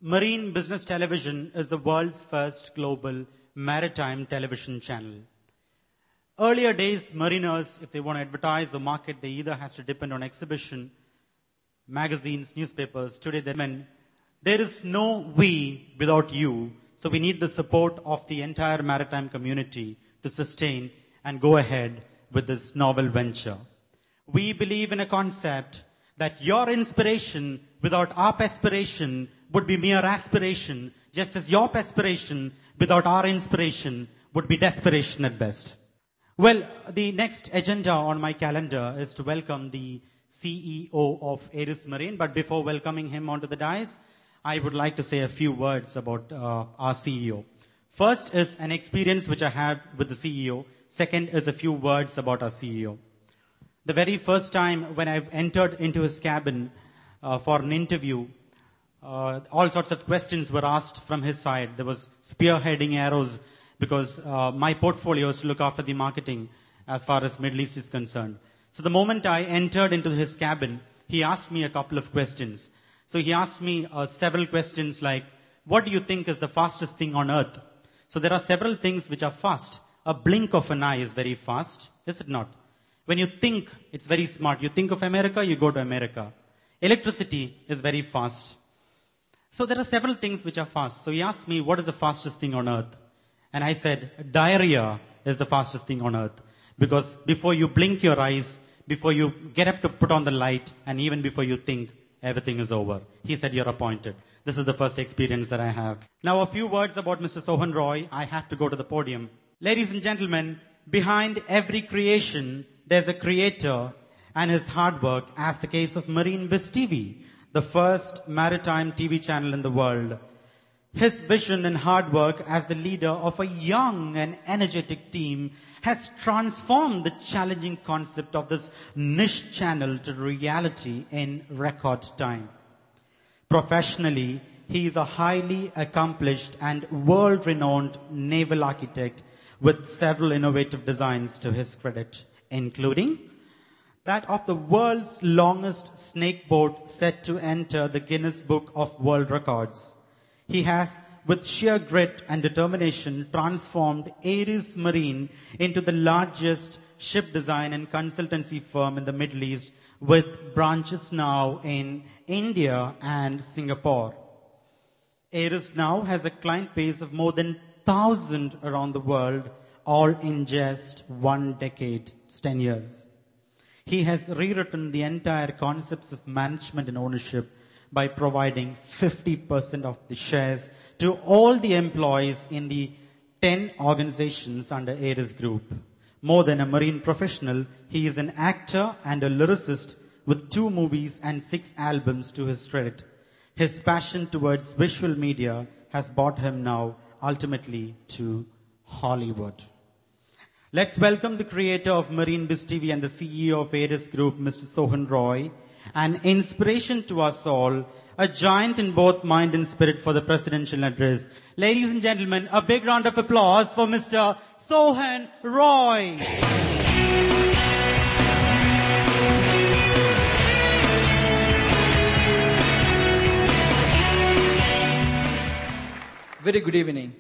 Marine Business Television is the world's first global maritime television channel. Earlier days, mariners, if they want to advertise the market, they either has to depend on exhibition, magazines, newspapers. Today, there is no we without you. So we need the support of the entire maritime community to sustain and go ahead with this novel venture. We believe in a concept that your inspiration without our perspiration would be mere aspiration, just as your perspiration without our inspiration would be desperation at best. Well, the next agenda on my calendar is to welcome the CEO of Ares Marine. But before welcoming him onto the dais, I would like to say a few words about our CEO. First is an experience which I have with the CEO. Second is a few words about our CEO. The very first time when I entered into his cabin for an interview, all sorts of questions were asked from his side. There was spearheading arrows because my portfolio is to look after the marketing as far as Middle East is concerned. So the moment I entered into his cabin, he asked me a couple of questions. So he asked me several questions like, what do you think is the fastest thing on earth? So there are several things which are fast. A blink of an eye is very fast, is it not? When you think, it's very smart. You think of America, you go to America. Electricity is very fast. So there are several things which are fast. So he asked me, what is the fastest thing on earth? And I said, diarrhea is the fastest thing on earth. Because before you blink your eyes, before you get up to put on the light, and even before you think, everything is over. He said, you're appointed. This is the first experience that I have. Now, a few words about Mr. Sohan Roy. I have to go to the podium. Ladies and gentlemen, behind every creation, there's a creator and his hard work, as the case of Marine BizTV, the first maritime TV channel in the world. His vision and hard work as the leader of a young and energetic team has transformed the challenging concept of this niche channel to reality in record time. Professionally, he is a highly accomplished and world-renowned naval architect with several innovative designs to his credit, including that of the world's longest snakeboat set to enter the Guinness Book of World Records. He has, with sheer grit and determination, transformed Ares Marine into the largest ship design and consultancy firm in the Middle East, with branches now in India and Singapore. Ares now has a client base of more than 1,000 around the world, all in just 1 decade, 10 years. He has rewritten the entire concepts of management and ownership by providing 50% of the shares to all the employees in the 10 organizations under Ares Group. More than a marine professional, he is an actor and a lyricist with 2 movies and 6 albums to his credit. His passion towards visual media has brought him now ultimately to Hollywood. Let's welcome the creator of Marine BizTV and the CEO of Ares Group, Mr. Sohan Roy, an inspiration to us all, a giant in both mind and spirit for the presidential address. Ladies and gentlemen, a big round of applause for Mr. Sohan Roy. Very good evening.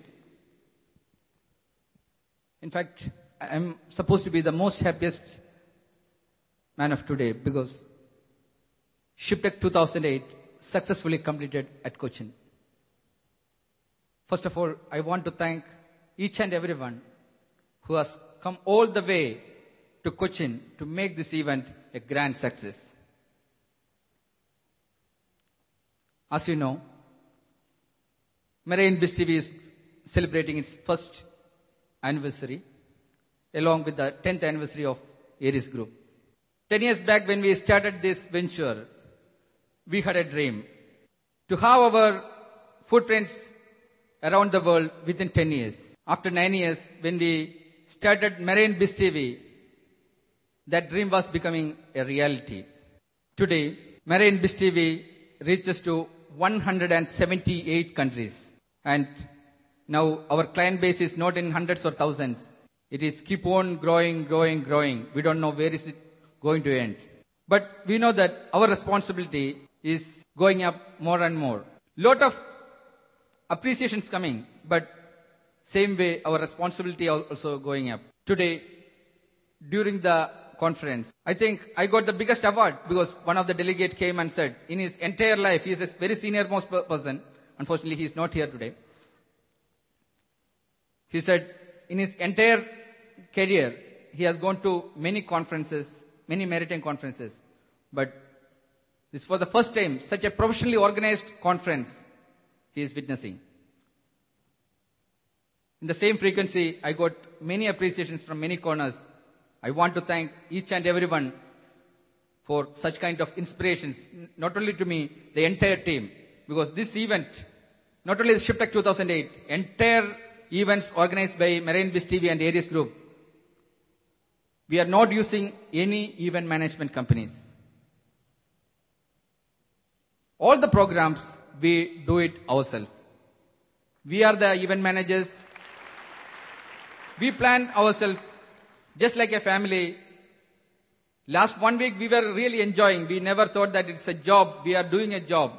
In fact, I'm supposed to be the most happiest man of today because Shiptech 2008 successfully completed at Cochin. First of all, I want to thank each and everyone who has come all the way to Cochin to make this event a grand success. As you know, Marine BizTV is celebrating its first anniversary along with the 10th anniversary of Ares Group. 10 years back when we started this venture, we had a dream to have our footprints around the world within 10 years. After 9 years, when we started Marine BizTV, that dream was becoming a reality. Today, Marine BizTV reaches to 178 countries. And now our client base is not in hundreds or thousands. It is keep on growing. We don't know where is it going to end. But we know that our responsibility is going up more and more. Lot of appreciations coming, but same way our responsibility also going up. Today, during the conference, I think I got the biggest award because one of the delegates came and said, in his entire life, he is a very senior most person. Unfortunately, he is not here today. He said, in his entire career, he has gone to many conferences, many maritime conferences, but this for the first time, such a professionally organized conference he is witnessing. In the same frequency, I got many appreciations from many corners. I want to thank each and everyone for such kind of inspirations, not only to me, the entire team, because this event, not only the ShipTech 2008, entire events organized by Marine BizTV and Aries Group, we are not using any event management companies. All the programs, we do it ourselves. We are the event managers. We plan ourselves just like a family. Last 1 week, we were really enjoying. We never thought that it's a job. We are doing a job.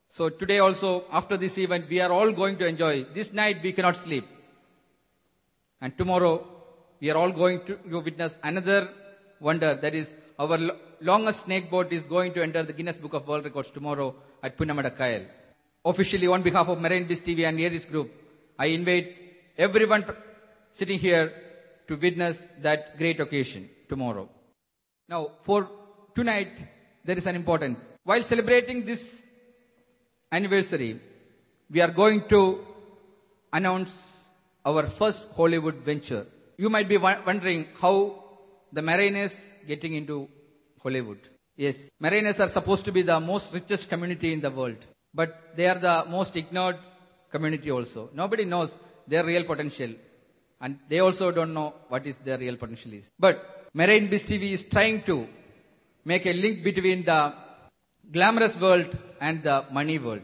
So today also, after this event, we are all going to enjoy. This night, we cannot sleep. And tomorrow, we are all going to witness another wonder. That is, our longest snake boat is going to enter the Guinness Book of World Records tomorrow at Punnamada Kayal. Officially, on behalf of Marine BizTV and Aries Group, I invite everyone sitting here to witness that great occasion tomorrow. Now, for tonight, there is an importance. While celebrating this anniversary, we are going to announce our first Hollywood venture. You might be wondering how the Mariners getting into Hollywood. Yes, Mariners are supposed to be the most richest community in the world, but they are the most ignored community also. Nobody knows their real potential, and they also don't know what is their real potential is. But Marine BizTV is trying to make a link between the glamorous world and the money world.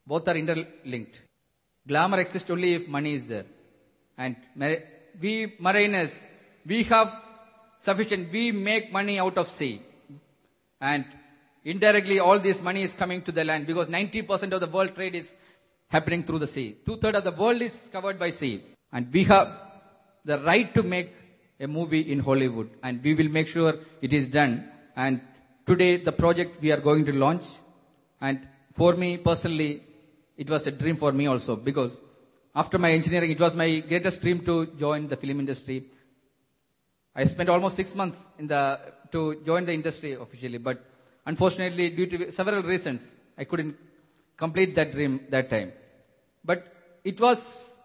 Both are interlinked. Glamour exists only if money is there. And we mariners, we have sufficient, we make money out of sea. And indirectly all this money is coming to the land because 90% of the world trade is happening through the sea. 2/3 of the world is covered by sea. And we have the right to make a movie in Hollywood. And we will make sure it is done. And today the project we are going to launch. And for me personally, it was a dream for me also because after my engineering, it was my greatest dream to join the film industry. I spent almost 6 months to join the industry officially, but unfortunately, due to several reasons, I couldn't complete that dream that time. But it was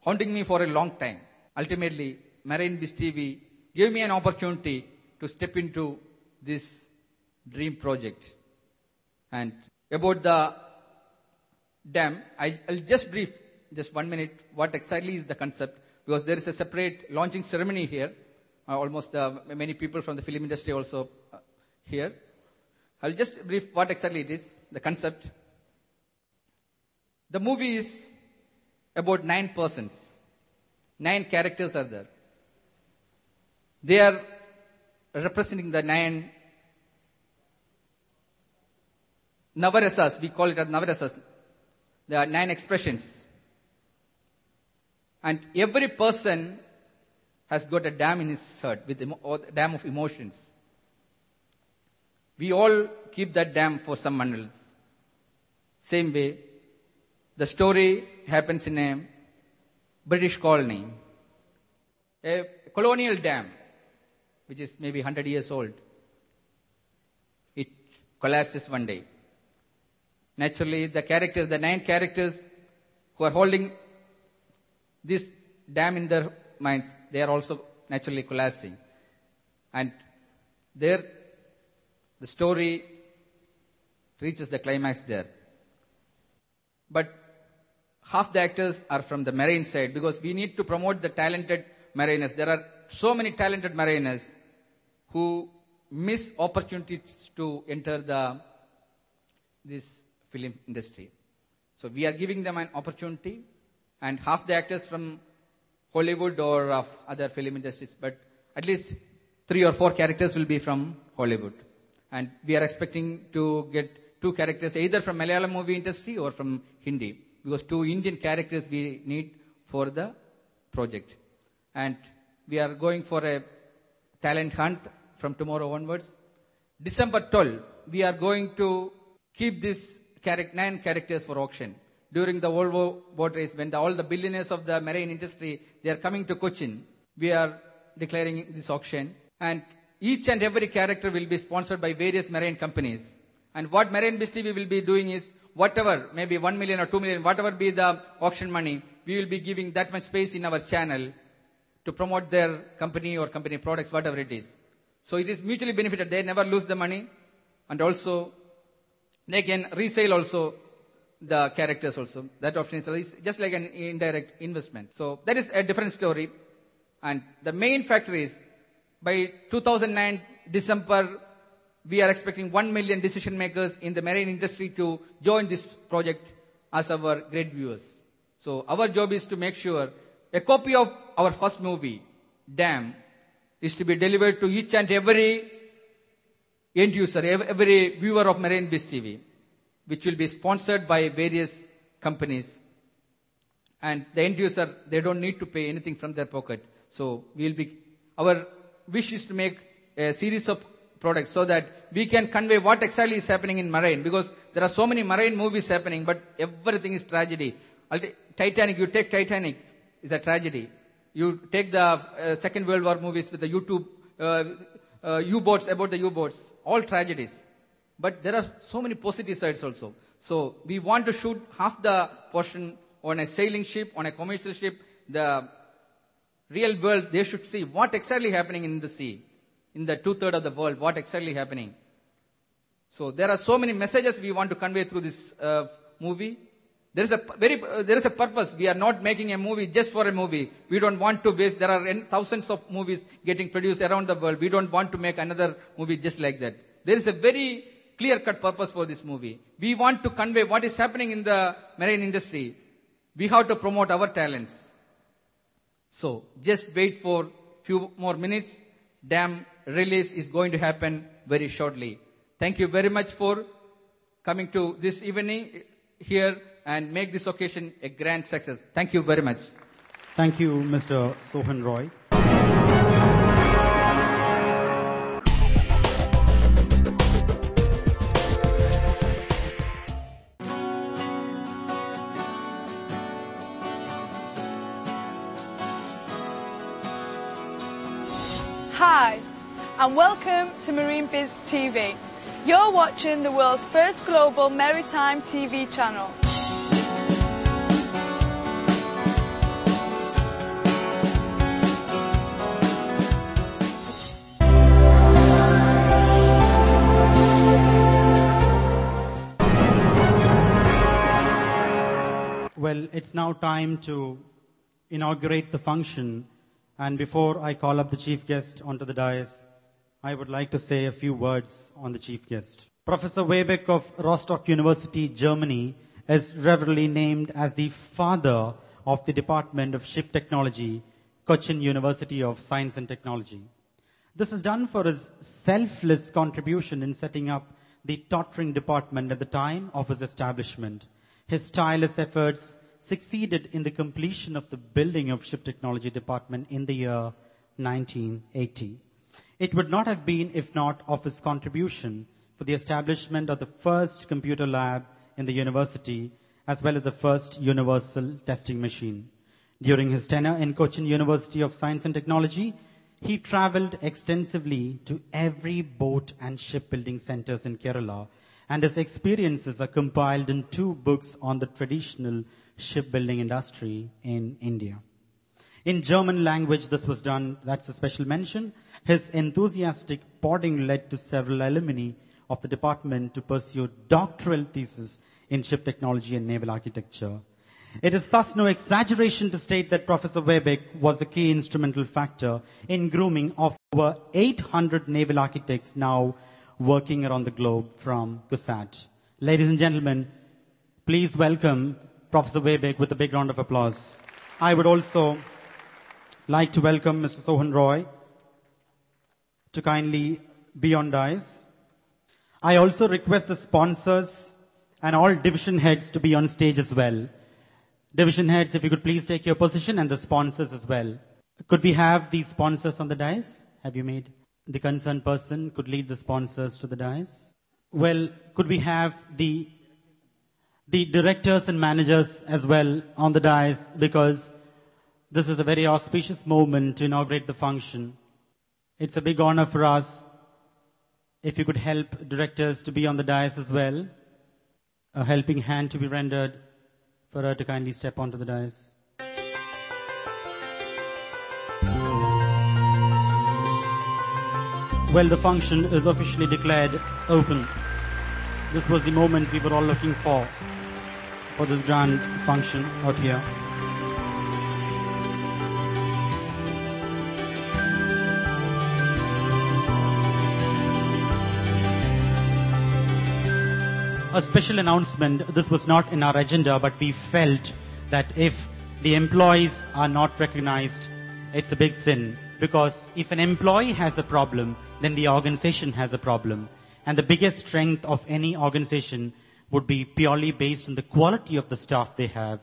haunting me for a long time. Ultimately, Marine BizTV gave me an opportunity to step into this dream project. And about the dam, I'll just brief, just 1 minute, what exactly is the concept, because there is a separate launching ceremony here. Almost many people from the film industry also here. I'll just brief what exactly it is, the concept. The movie is about 9 persons. 9 characters are there. They are representing the 9 Navarasas. We call it as Navarasas. There are 9 expressions. And every person has got a dam in his heart, with a dam of emotions. We all keep that dam for someone else. Same way, the story happens in a British colony. A colonial dam, which is maybe 100 years old. It collapses one day. Naturally, the 9 characters who are holding this dam in their minds, they are also naturally collapsing. And there, the story reaches the climax there. But half the actors are from the marine side because we need to promote the talented mariners. There are so many talented mariners who miss opportunities to enter this film industry. So we are giving them an opportunity, and half the actors from Hollywood or of other film industries, but at least 3 or 4 characters will be from Hollywood. And we are expecting to get two characters, either from Malayalam movie industry or from Hindi, because two Indian characters we need for the project. And we are going for a talent hunt from tomorrow onwards. December 12, we are going to keep these 9 characters for auction. During the World War boat race, when all the billionaires of the marine industry, they are coming to Cochin, we are declaring this auction. And each and every character will be sponsored by various marine companies. And what Marine BizTV will be doing is, whatever, maybe 1 million or 2 million, whatever be the auction money, we will be giving that much space in our channel to promote their company or company products, whatever it is. So it is mutually benefited. They never lose the money. And also, they can resale also the characters also. That option is just like an indirect investment. So that is a different story. And the main factor is, by 2009 December, we are expecting 1 million decision makers in the marine industry to join this project as our great viewers. So our job is to make sure a copy of our first movie, Dam, is to be delivered to each and every end user, every viewer of Marine BizTV, which will be sponsored by various companies. And the end user, they don't need to pay anything from their pocket. So our wish is to make a series of products so that we can convey what exactly is happening in marine, because there are so many marine movies happening, but everything is tragedy. Titanic, you take Titanic, is a tragedy. You take the Second World War movies with the U-boats, about the U-boats, all tragedies. But there are so many positive sides also. So we want to shoot half the portion on a sailing ship, on a commercial ship. The real world, they should see what exactly happening in the sea, in the 2/3 of the world, what exactly happening. So there are so many messages we want to convey through this movie. There is a purpose. We are not making a movie just for a movie. We don't want to waste. There are thousands of movies getting produced around the world. We don't want to make another movie just like that. There is a very clear-cut purpose for this movie. We want to convey what is happening in the marine industry. We have to promote our talents. So just wait for few more minutes. Dam release is going to happen very shortly. Thank you very much for coming to this evening here and make this occasion a grand success. Thank you very much. Thank you, Mr. Sohan Roy. Hi, and welcome to Marine Biz TV. You're watching the world's first global maritime TV channel. Well, it's now time to inaugurate the function. And before I call up the chief guest onto the dais, I would like to say a few words on the chief guest. Professor Webeck of Rostock University, Germany, is reverently named as the father of the Department of Ship Technology, Cochin University of Science and Technology. This is done for his selfless contribution in setting up the tottering department at the time of his establishment. His tireless efforts succeeded in the completion of the building of Ship Technology Department in the year 1980. It would not have been if not of his contribution for the establishment of the first computer lab in the university, as well as the first universal testing machine. During his tenure in Cochin University of Science and Technology, he traveled extensively to every boat and shipbuilding centers in Kerala, and his experiences are compiled in 2 books on the traditional shipbuilding industry in India. In German language, this was done, that's a special mention. His enthusiastic podding led to several alumni of the department to pursue doctoral theses in ship technology and naval architecture. It is thus no exaggeration to state that Professor Webeck was the key instrumental factor in grooming of over 800 naval architects now working around the globe from CUSAT. Ladies and gentlemen, please welcome Professor Webeck with a big round of applause. I would also like to welcome Mr. Sohan Roy to kindly be on dais. I also request the sponsors and all division heads to be on stage as well. Division heads, if you could please take your position, and the sponsors as well. Could we have the sponsors on the dais? Have you made? The concerned person could lead the sponsors to the dais. Well, could we have the directors and managers as well on the dais, because this is a very auspicious moment to inaugurate the function. It's a big honor for us. If you could help directors to be on the dais as well, a helping hand to be rendered for her to kindly step onto the dais. Well, the function is officially declared open. This was the moment we were all looking for this grand function out here. A special announcement. This was not in our agenda, but we felt that if the employees are not recognized, it's a big sin. Because if an employee has a problem, then the organization has a problem. And the biggest strength of any organization would be purely based on the quality of the staff they have.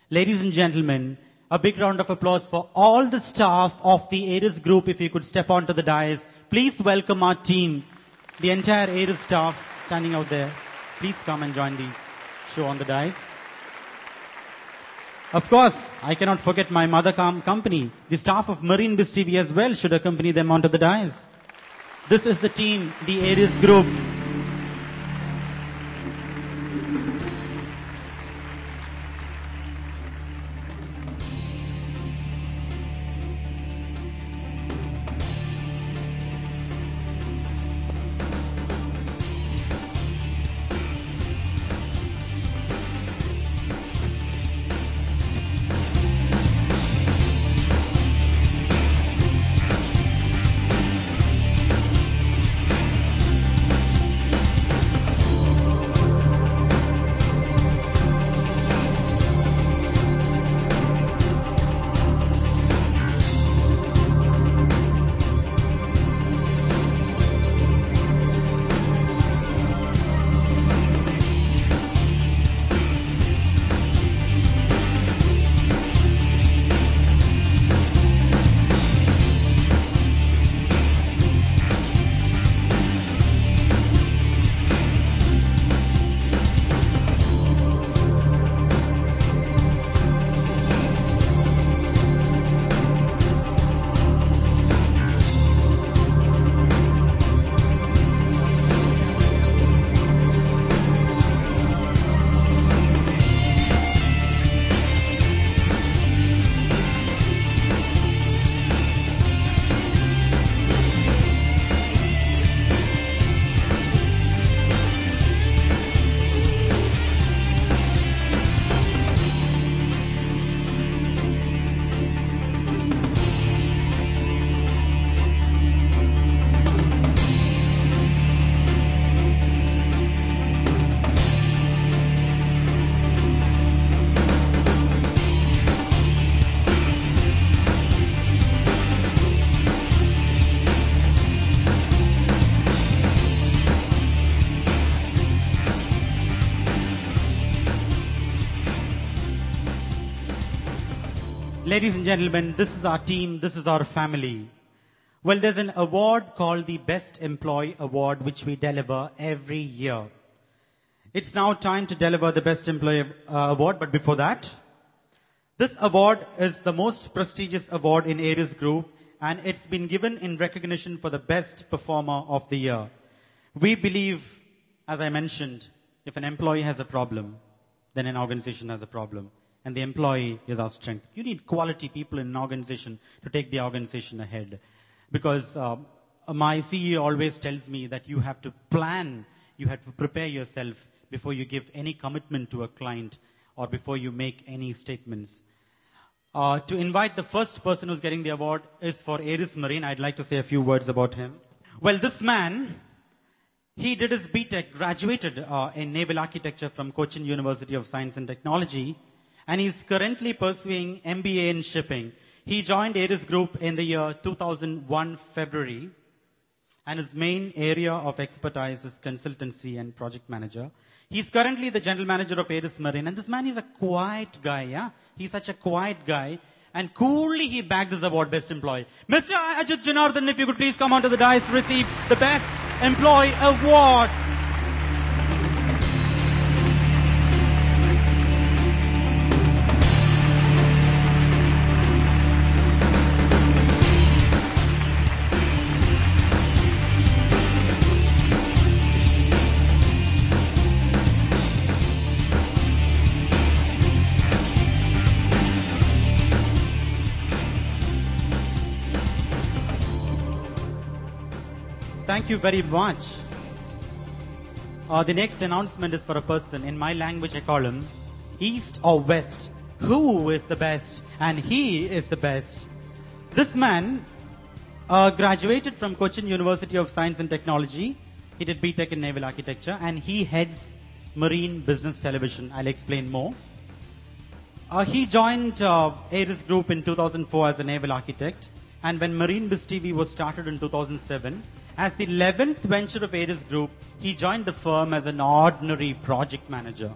Ladies and gentlemen, a big round of applause for all the staff of the Aries Group. If you could step onto the dais, please welcome our team, the entire Aries staff standing out there. Please come and join the show on the dais. Of course, I cannot forget my mother company. The staff of Marine BizTV as well should accompany them onto the dais. This is the team, the Aries Group. Ladies and gentlemen, this is our team, this is our family. Well, there's an award called the Best Employee Award, which we deliver every year. It's now time to deliver the Best Employee Award, but before that, this award is the most prestigious award in Aries Group, and it's been given in recognition for the best performer of the year. We believe, as I mentioned, if an employee has a problem, then an organization has a problem. And the employee is our strength. You need quality people in an organization to take the organization ahead. Because my CEO always tells me that you have to plan, you have to prepare yourself before you give any commitment to a client or before you make any statements. To invite the first person who's getting the award is for Aries Marine. I'd like to say a few words about him. Well, this man, he did his BTech, graduated in Naval Architecture from Cochin University of Science and Technology, and he's currently pursuing MBA in shipping. He joined Aries Group in the year 2001, February. and his main area of expertise is consultancy and project manager. He's currently the general manager of Aris Marine, and this man is a quiet guy, yeah? He's such a quiet guy, and coolly he bagged this award, Best Employee. Mr. Ajit Janardhan, if you could please come onto the dais to receive the Best Employee Award. Thank you very much. The next announcement is for a person. In my language, I call him East or West. Who is the best? And he is the best. This man graduated from Cochin University of Science and Technology. He did BTech in Naval Architecture, and he heads Marine Business Television. I'll explain more. He joined Aris Group in 2004 as a naval architect, and when Marine BizTV was started in 2007, as the 11th venture of Aris Group, he joined the firm as an ordinary project manager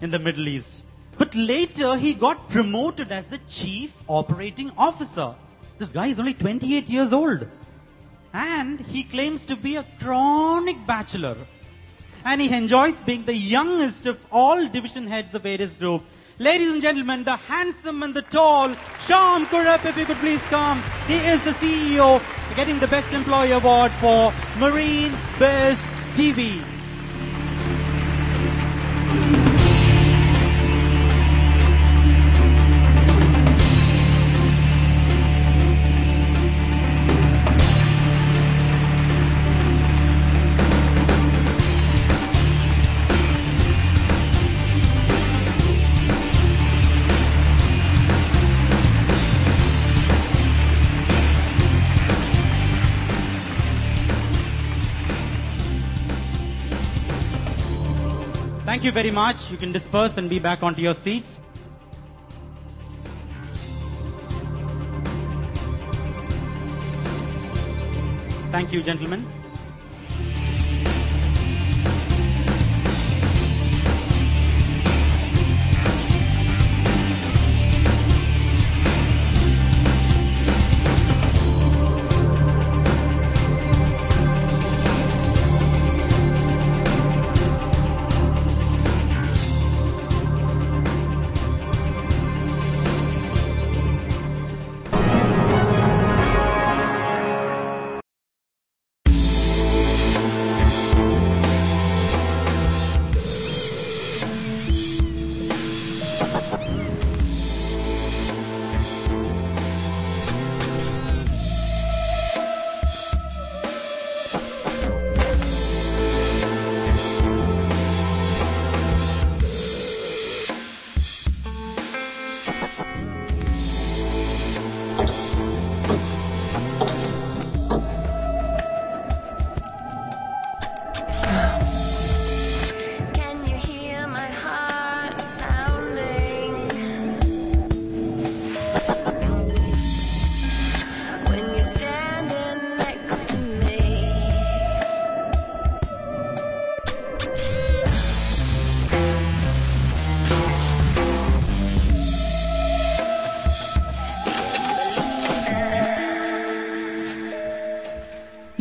in the Middle East. But later, he got promoted as the Chief Operating Officer. This guy is only 28 years old. And he claims to be a chronic bachelor. And he enjoys being the youngest of all division heads of Aris Group. Ladies and gentlemen, the handsome and the tall Shyam Kurap, if you could please come. He is the CEO, getting the Best Employee Award for Marine Biz TV. Thank you very much. You can disperse and be back onto your seats. Thank you, gentlemen.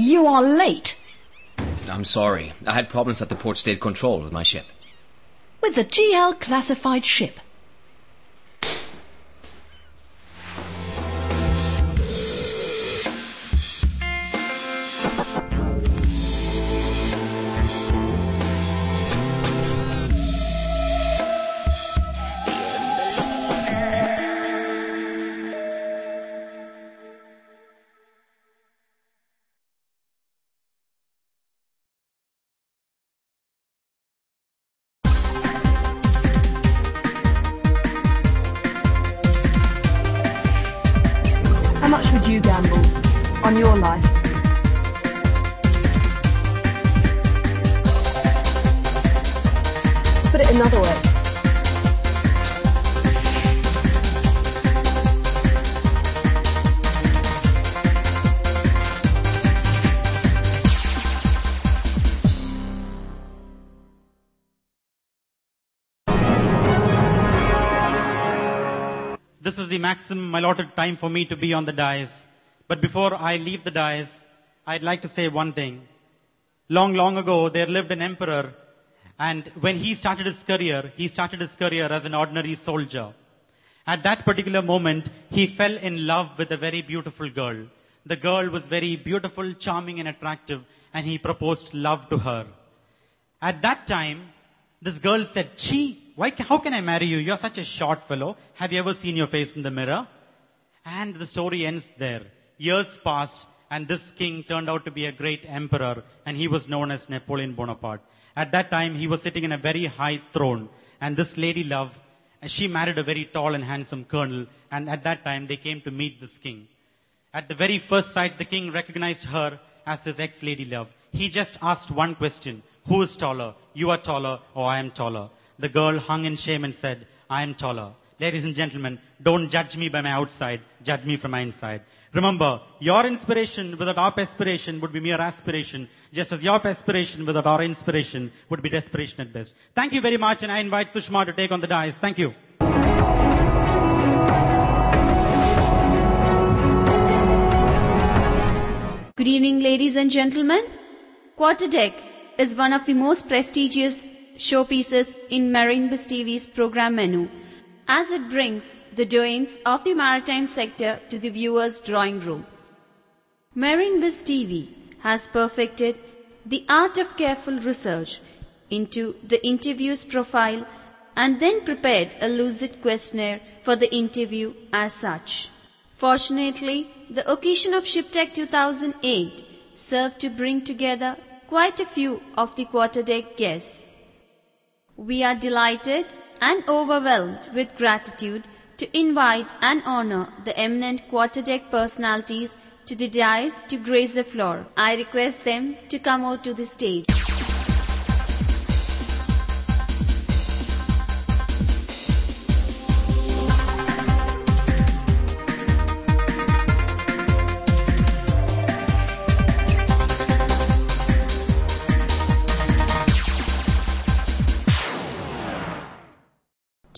You are late. I'm sorry. I had problems at the port state control with my ship. With the GL classified ship. How much would you gamble on your life? Put it another way. this is the maximum allotted time for me to be on the dais. But before I leave the dais, I'd like to say one thing. Long, long ago, there lived an emperor, and when he started his career as an ordinary soldier. At that particular moment, he fell in love with a very beautiful girl. The girl was very beautiful, charming, and attractive, and he proposed love to her. At that time, this girl said, "Chi, how can I marry you? You're such a short fellow. Have you ever seen your face in the mirror?" And the story ends there. Years passed, and this king turned out to be a great emperor, and he was known as Napoleon Bonaparte. At that time, he was sitting in a very high throne, and this lady love, she married a very tall and handsome colonel, and at that time, they came to meet this king. At the very first sight, the king recognized her as his ex-lady love. He just asked one question: who is taller? You are taller, or I am taller? The girl hung in shame and said, "I am taller." Ladies and gentlemen, don't judge me by my outside, judge me from my inside. Remember, your inspiration without our aspiration would be mere aspiration, just as your aspiration without our inspiration would be desperation at best. Thank you very much, and I invite Sushma to take on the dais. Thank you. Good evening, ladies and gentlemen. Quarterdeck is one of the most prestigious showpieces in Marine BizTV's program menu, as it brings the doings of the maritime sector to the viewer's drawing room. Marine BizTV has perfected the art of careful research into the interviewer's profile and then prepared a lucid questionnaire for the interview as such. Fortunately, the occasion of ShipTech 2008 served to bring together quite a few of the quarterdeck guests. We are delighted and overwhelmed with gratitude to invite and honor the eminent quarterdeck personalities to the dais to grace the floor. I request them to come out to the stage.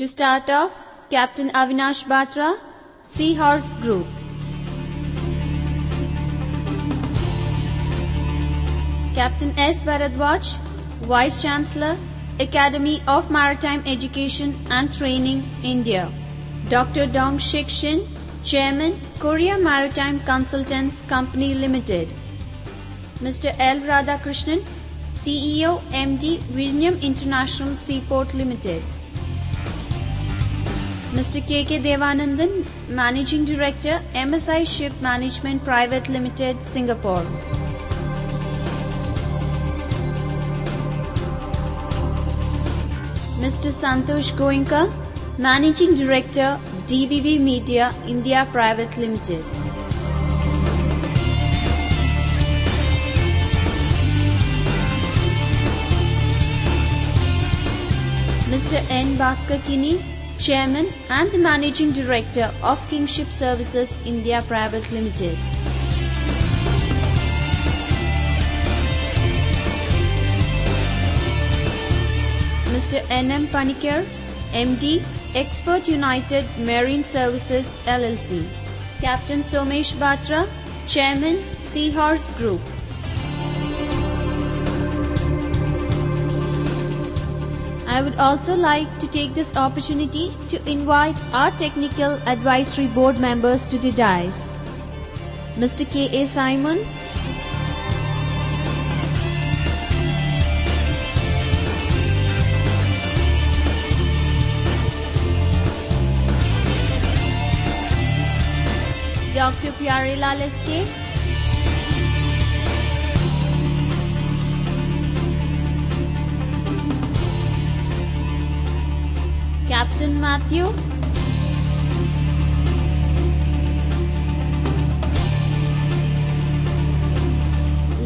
To start off, Captain Avinash Batra, Seahorse Group. Captain S. Bharadwaj, Vice Chancellor, Academy of Maritime Education and Training, India. Dr. Dong Shik Shin, Chairman, Korea Maritime Consultants Company Limited. Mr. L. Radhakrishnan, CEO, MD, Vilnius International Seaport Limited. Mr. K.K. Devanandan, Managing Director, MSI Ship Management Private Limited, Singapore. Mr. Santosh Goenka, Managing Director, DBV Media India Private Limited. Mr. N. Bhaskar Kini, Chairman and the Managing Director of Kingship Services India Private Limited. Mr. N.M. Panikar, MD, Expert United Marine Services LLC. Captain Somesh Batra, Chairman, Seahorse Group. I would also like to take this opportunity to invite our Technical Advisory Board members to the dais. Mr. K.A. Simon, Dr. Pyarelal S.K., Captain Matthew,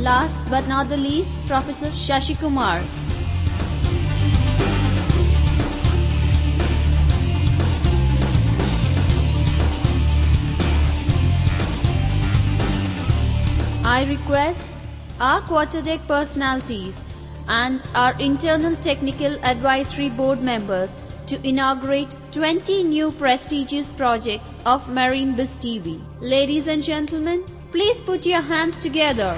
last but not the least, Professor Shashi Kumar. I request our quarterdeck personalities and our internal technical advisory board members to inaugurate 20 new prestigious projects of Marine BizTV. Ladies and gentlemen, please put your hands together